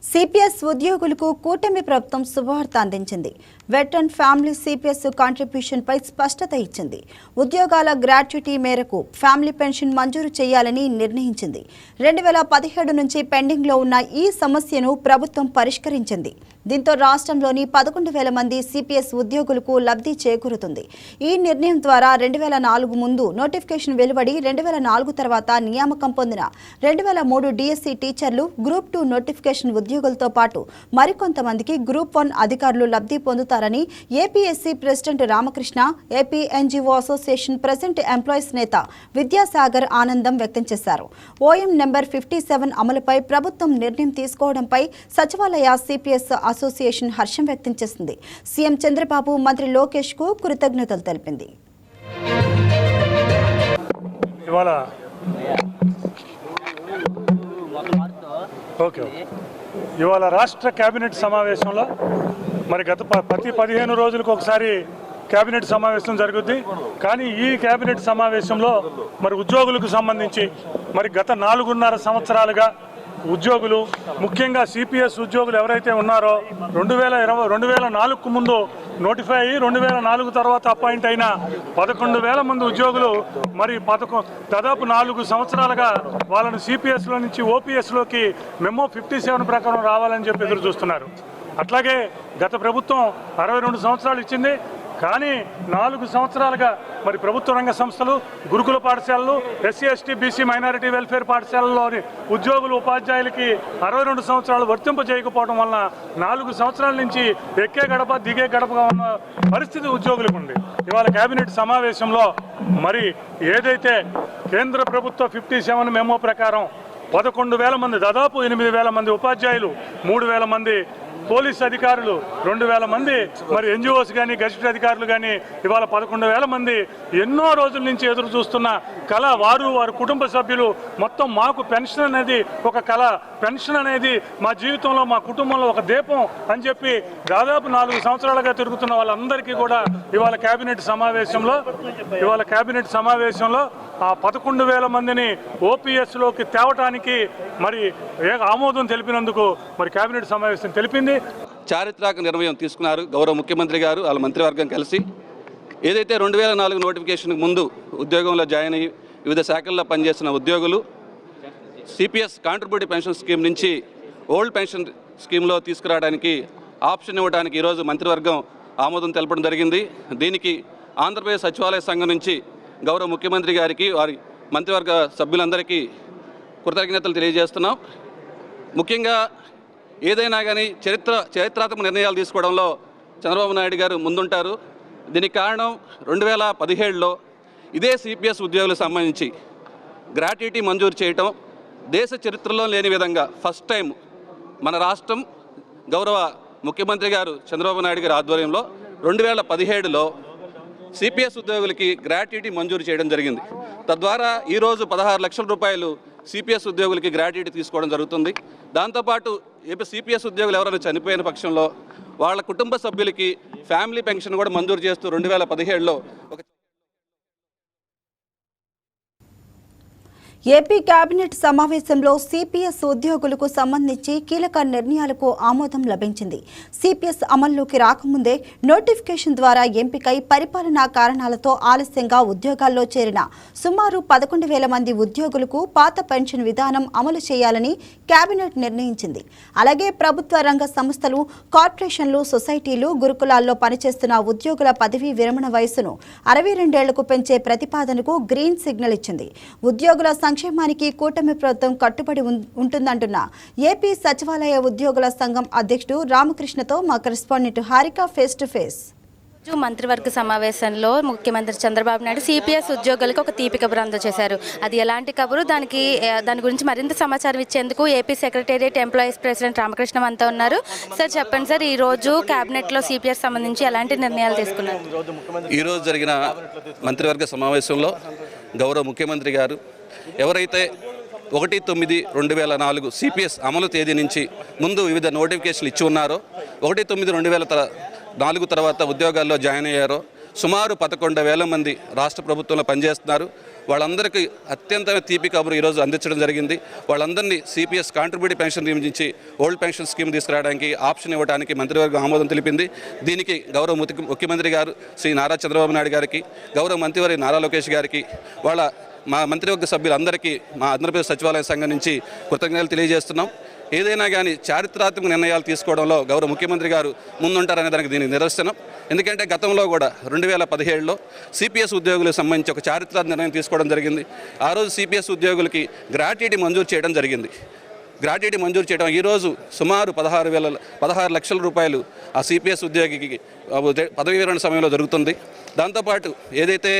CPS ఉద్యోగులకు కూటమి ప్రభుత్వం శుభవార్త అందించింది. వెటరన్ ఫ్యామిలీ సిపిఎస్ కాంట్రిబ్యూషన్ పై స్పష్టత ఇచ్చింది. ఉద్యోగాల గ్రాట్యుటీ మేరకు ఫ్యామిలీ పెన్షన్ మంజూరు చేయాలని నిర్ణయించింది. 2017 నుంచి పెండింగ్ లో ఉన్న ఈ సమస్యను ప్రభుత్వం పరిష్కరించింది. దీంతో రాష్ట్రంలోని 11,000 మంది సిపిఎస్ ఉద్యోగులకు లబ్ధి చేకూరుతుంది. ఈ నిర్ణయం ద్వారా 2004 ముందు నోటిఫికేషన్ వెలువడి 2004 తర్వాత నియామకం పొందిన 2003 డిఎస్సి టీచర్లు, గ్రూప్ 2 నోటిఫికేషన్ ఉద్యోగులతో పాటు మరికొంతమందికి గ్రూప్ 1 అధికారులు లబ్ధి పొందుతారని APSC president Ramakrishna, AP NGO association present employees నేత విద్యాసాగర్ ఆనందం వ్యక్తం చేశారు. ఓఎం నెంబర్ 57 అమలుపై ప్రభుత్వం నిర్ణయం తీసుకోవడంపై సచివాలయ సిపిఎస్ అసోసియేషన్ హర్షం వ్యక్తం చేసింది. సీఎం చంద్రబాబు, మంత్రి లోకేష్ కు కృతజ్ఞతలు తెలిపింది. ఇవాళ రాష్ట్ర కేబినెట్ సమావేశంలో మరి గత ప్రతి 15 రోజులకు ఒకసారి కేబినెట్ సమావేశం జరుగుద్ది. కానీ ఈ కేబినెట్ సమావేశంలో మరి ఉద్యోగులకు సంబంధించి మరి గత 4.5 సంవత్సరాలుగా ఉద్యోగులు, ముఖ్యంగా సిపిఎస్ ఉద్యోగులు ఎవరైతే ఉన్నారో 2004 ముందు నోటిఫై అయ్యి 2004 తర్వాత అపాయింట్ అయిన 11,000 మంది ఉద్యోగులు మరి దాదాపు 4 సంవత్సరాలుగా వాళ్ళని సిపిఎస్లో నుంచి ఓపీఎస్లోకి మెమో 57 ప్రకారం రావాలని చెప్పి ఎదురు చూస్తున్నారు. అట్లాగే గత ప్రభుత్వం 62 సంవత్సరాలు ఇచ్చింది. కానీ 4 సంవత్సరాలుగా మరి ప్రభుత్వ రంగ సంస్థలు, గురుకుల పాఠశాలలు, SC ST BC minority welfare పాఠశాలలోని ఉద్యోగులు, ఉపాధ్యాయులకి 62 సంవత్సరాలు వర్తింపజేయకపోవడం వలన 4 సంవత్సరాల నుంచి ఎక్కే గడప దిగే గడపగా ఉన్న పరిస్థితి ఉద్యోగులకు ఉంది. ఇవాళ కేబినెట్ సమావేశంలో మరి ఏదైతే కేంద్ర ప్రభుత్వ 57 మెమో ప్రకారం 11,000 మంది, దాదాపు 8,000 మంది ఉపాధ్యాయులు, 3,000 మంది పోలీస్ అధికారులు, 2,000 మంది మరి ఎన్జిఓస్ కానీ గెజిటెడ్ అధికారులు కానీ ఇవాళ 11,000 మంది ఎన్నో రోజుల నుంచి ఎదురు చూస్తున్న కళ, వారి కుటుంబ సభ్యులు మొత్తం మాకు పెన్షన్ అనేది ఒక కళ, పెన్షన్ అనేది మా జీవితంలో, మా కుటుంబంలో ఒక దీపం అని చెప్పి దాదాపు 4 సంవత్సరాలుగా తిరుగుతున్న వాళ్ళందరికీ కూడా ఇవాళ కేబినెట్ సమావేశంలో ఆ 11,000 మందిని ఓపీఎస్లోకి తేవటానికి మరి ఆమోదం తెలిపినందుకు మరి కేబినెట్ సమావేశం తెలిపింది. చారిత్రక నిర్ణయం తీసుకున్నారు గౌరవ ముఖ్యమంత్రి గారు, వాళ్ళ మంత్రివర్గం కలిసి. ఏదైతే 2004 నోటిఫికేషన్కి ముందు ఉద్యోగంలో జాయిన్ అయ్యి వివిధ శాఖల్లో పనిచేస్తున్న ఉద్యోగులు సిపిఎస్ కాంట్రిబ్యూటివ్ పెన్షన్ స్కీమ్ నుంచి ఓల్డ్ పెన్షన్ స్కీమ్లో తీసుకురావడానికి ఆప్షన్ ఇవ్వడానికి ఈరోజు మంత్రివర్గం ఆమోదం తెలపడం జరిగింది. దీనికి ఆంధ్రప్రదేశ్ సచివాలయ సంఘం నుంచి గౌరవ ముఖ్యమంత్రి గారికి, వారి మంత్రివర్గ సభ్యులందరికీ కృతజ్ఞతలు తెలియజేస్తున్నాం. ముఖ్యంగా ఏదైనా కానీ చరిత్రాత్మక నిర్ణయాలు తీసుకోవడంలో చంద్రబాబు నాయుడు గారు ముందుంటారు. దీనికి కారణం 2017లో ఇదే సిపిఎస్ ఉద్యోగులకు సంబంధించి గ్రాట్యుటీ మంజూరు చేయటం దేశ చరిత్రలో లేని విధంగా ఫస్ట్ టైం మన రాష్ట్రం గౌరవ ముఖ్యమంత్రి గారు చంద్రబాబు నాయుడు గారి ఆధ్వర్యంలో 2017లో సిపిఎస్ ఉద్యోగులకి గ్రాట్యుటీ మంజూరు చేయడం జరిగింది. తద్వారా ఈరోజు 16 లక్షల రూపాయలు సిపిఎస్ ఉద్యోగులకి గ్రాట్యుటీ తీసుకోవడం జరుగుతుంది. దాంతోపాటు సిపిఎస్ ఉద్యోగులు ఎవరైనా చనిపోయిన పక్షంలో వాళ్ళ కుటుంబ సభ్యులకి ఫ్యామిలీ పెన్షన్ కూడా మంజూరు చేస్తూ 2017లో ఒక ఏపీ కేబినెట్ సమావేశంలో సిపిఎస్ ఉద్యోగులకు సంబంధించి కీలక నిర్ణయాలకు ఆమోదం లభించింది. సిపిఎస్ అమల్లోకి రాకముందే నోటిఫికేషన్ ద్వారా ఎంపికై పరిపాలనా కారణాలతో ఆలస్యంగా ఉద్యోగాల్లో చేరిన సుమారు 11,000 మంది ఉద్యోగులకు పాత పెన్షన్ విధానం అమలు చేయాలని కేబినెట్ నిర్ణయించింది. అలాగే ప్రభుత్వ రంగ సంస్థలు, కార్పొరేషన్లు, సొసైటీలు, గురుకులాల్లో పనిచేస్తున్న ఉద్యోగుల పదవీ విరమణ వయసును 62 ఏళ్లకు పెంచే ప్రతిపాదనకు గ్రీన్ సిగ్నల్ ఇచ్చింది. ఉద్యోగుల సంక్షేమానికి కూటమి ప్రభుత్వం కట్టుబడి ఉంటుందంటున్న ఏపీ సచివాలయ ఉద్యోగుల సంఘం అధ్యక్షుడు రామకృష్ణతో మా correspondent Harika face to face. మంత్రివర్గ సమావేశంలో ముఖ్యమంత్రి చంద్రబాబు నాయుడు సిపిఎస్ ఉద్యోగులకు ఒక తీపి కబురు అందజేశారు. అది ఎలాంటి కబురు, దాని గురించి మరింత సమాచారం ఇచ్చేందుకు AP secretariat employees president Ramakrishna అంతా ఉన్నారు. సార్ చెప్పండి సార్, ఈ రోజు కేబినెట్లో సిపిఎస్ సంబంధించి ఎలాంటి నిర్ణయాలు తీసుకున్నారు? ఈరోజు జరిగిన మంత్రివర్గ సమావేశంలో గౌరవ ముఖ్యమంత్రి గారు ఎవరైతే 1/9/2004 సిపిఎస్ అమలు తేదీ నుంచి ముందు వివిధ నోటిఫికేషన్లు ఇచ్చి ఉన్నారో, 1/9/2004 తర్వాత ఉద్యోగాల్లో జాయిన్ అయ్యారో, సుమారు 11,000 మంది రాష్ట్ర ప్రభుత్వంలో పనిచేస్తున్నారు. వాళ్ళందరికీ అత్యంత తీపి కబురు ఈరోజు అందించడం జరిగింది. వాళ్ళందరినీ సిపిఎస్ కాంట్రిబ్యూటరీ పెన్షన్ నియమించి ఓల్డ్ పెన్షన్ స్కీమ్ తీసుకురావడానికి ఆప్షన్ ఇవ్వడానికి మంత్రివర్గం ఆమోదం తెలిపింది. దీనికి గౌరవ ముఖ్యమంత్రి గారు శ్రీ నారా చంద్రబాబు నాయుడు గారికి, గౌరవ మంత్రివర్గ నారా లోకేష్ గారికి, మా మంత్రివర్గ సభ్యులందరికీ మా ఆంధ్రప్రదేశ్ సచివాలయ సంఘం నుంచి కృతజ్ఞతలు తెలియజేస్తున్నాం. ఏదైనా కానీ చారిత్రాత్మక నిర్ణయాలు తీసుకోవడంలో గౌరవ ముఖ్యమంత్రి గారు ముందుంటారనే దానికి దీనికి నిదర్శనం. ఎందుకంటే గతంలో కూడా 2017లో సిపిఎస్ ఉద్యోగులకు సంబంధించి ఒక చారిత్రాత్మక నిర్ణయం తీసుకోవడం జరిగింది. ఆ రోజు సిపిఎస్ ఉద్యోగులకి గ్రాట్యుటీ మంజూరు చేయడం జరిగింది. గ్రాట్యుటీ మంజూరు చేయడం ఈరోజు సుమారు 16 లక్షల రూపాయలు ఆ సిపిఎస్ ఉద్యోగికి పదవీ విరమణ సమయంలో జరుగుతుంది. దాంతోపాటు ఏదైతే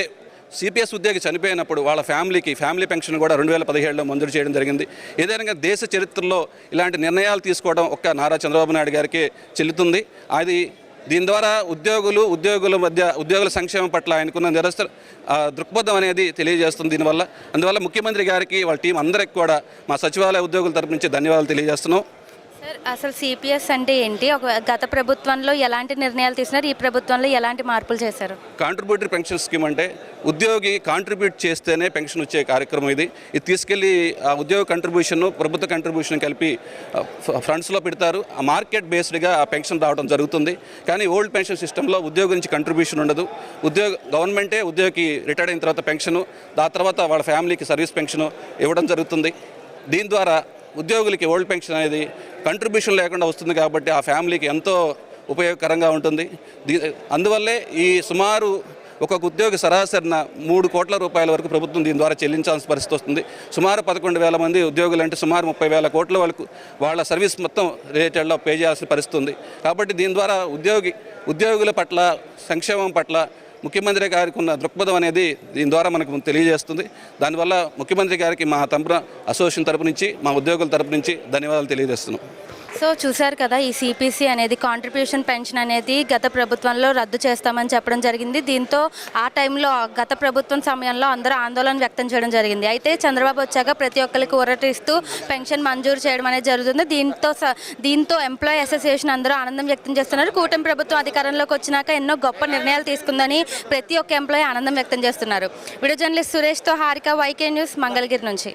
సిపిఎస్ ఉద్యోగి చనిపోయినప్పుడు వాళ్ళ ఫ్యామిలీ పెన్షన్ కూడా 2017లో మంజూరు చేయడం జరిగింది. ఏదైనా దేశ చరిత్రలో ఇలాంటి నిర్ణయాలు తీసుకోవడం ఒక్క నారా చంద్రబాబు నాయుడు గారికి చెల్లుతుంది. దీని ద్వారా ఉద్యోగుల సంక్షేమం పట్ల ఆయనకున్న దృక్పథం అనేది తెలియజేస్తుంది. అందువల్ల ముఖ్యమంత్రి గారికి వాళ్ళ టీం అందరికి కూడా మా సచివాలయ ఉద్యోగుల తరపు నుంచి ధన్యవాదాలు తెలియజేస్తున్నాం. సార్, అసలు సిపిఎస్ అంటే ఏంటి? గత ప్రభుత్వంలో ఎలాంటి నిర్ణయాలు తీసుకున్నారు, ఈ ప్రభుత్వంలో ఎలాంటి మార్పులు చేశారు? కాంట్రిబ్యూటరీ పెన్షన్ స్కీమ్ అంటే ఉద్యోగి కాంట్రిబ్యూట్ చేస్తేనే పెన్షన్ వచ్చే కార్యక్రమం. ఇది తీసుకెళ్లి ఆ ఉద్యోగ కంట్రిబ్యూషన్ ప్రభుత్వ కంట్రిబ్యూషన్ కలిపి ఫండ్స్లో పెడతారు. ఆ మార్కెట్ బేస్డ్గా ఆ పెన్షన్ రావడం జరుగుతుంది. కానీ ఓల్డ్ పెన్షన్ సిస్టంలో ఉద్యోగి నుంచి కంట్రిబ్యూషన్ ఉండదు. గవర్నమెంటే ఉద్యోగికి రిటైర్డ్ అయిన తర్వాత పెన్షను, ఆ తర్వాత వాళ్ళ ఫ్యామిలీకి సర్వీస్ పెన్షను ఇవ్వడం జరుగుతుంది. దీని ద్వారా ఉద్యోగులకి ఓల్డ్ పెన్షన్ అనేది కంట్రిబ్యూషన్ లేకుండా వస్తుంది కాబట్టి ఆ ఫ్యామిలీకి ఎంతో ఉపయోగకరంగా ఉంటుంది. అందువల్లే ఈ సుమారు ఒక్కొక్క ఉద్యోగి సరాసరిన 3 కోట్ల రూపాయల వరకు ప్రభుత్వం దీని ద్వారా చెల్లించాల్సిన పరిస్థితి వస్తుంది. సుమారు 11,000 మంది ఉద్యోగులు అంటే సుమారు 30,000 కోట్ల వరకు వాళ్ళ సర్వీస్ మొత్తం రిలేటెడ్లో పే చేయాల్సిన పరిస్థితి ఉంది. కాబట్టి దీని ద్వారా ఉద్యోగుల పట్ల సంక్షేమం పట్ల ముఖ్యమంత్రి గారికి ఉన్న దృక్పథం అనేది దీని ద్వారా మనకు తెలియజేస్తుంది. దానివల్ల ముఖ్యమంత్రి గారికి మా అసోసియేషన్ తరపు నుంచి, మా ఉద్యోగుల తరపు నుంచి ధన్యవాదాలు తెలియజేస్తున్నాం. సో చూశారు కదా, ఈ సిపిసి అనేది కాంట్రిబ్యూషన్ పెన్షన్ అనేది గత ప్రభుత్వంలో రద్దు చేస్తామని చెప్పడం జరిగింది. దీంతో ఆ టైంలో గత ప్రభుత్వం సమయంలో అందరూ ఆందోళన వ్యక్తం చేయడం జరిగింది. అయితే చంద్రబాబు వచ్చాక ప్రతి ఒక్కరికి ఊరటిస్తూ పెన్షన్ మంజూరు చేయడం అనేది జరుగుతుంది. దీంతో ఎంప్లాయీ అసోసియేషన్ అందరూ ఆనందం వ్యక్తం చేస్తున్నారు. కూటమి ప్రభుత్వం అధికారంలోకి వచ్చినాక ఎన్నో గొప్ప నిర్ణయాలు తీసుకుందని ప్రతి ఒక్క ఎంప్లాయీ ఆనందం వ్యక్తం చేస్తున్నారు. వీడియో జర్నలిస్ట్ సురేష్తో హారిక, వైకే న్యూస్, మంగళగిరి నుంచి.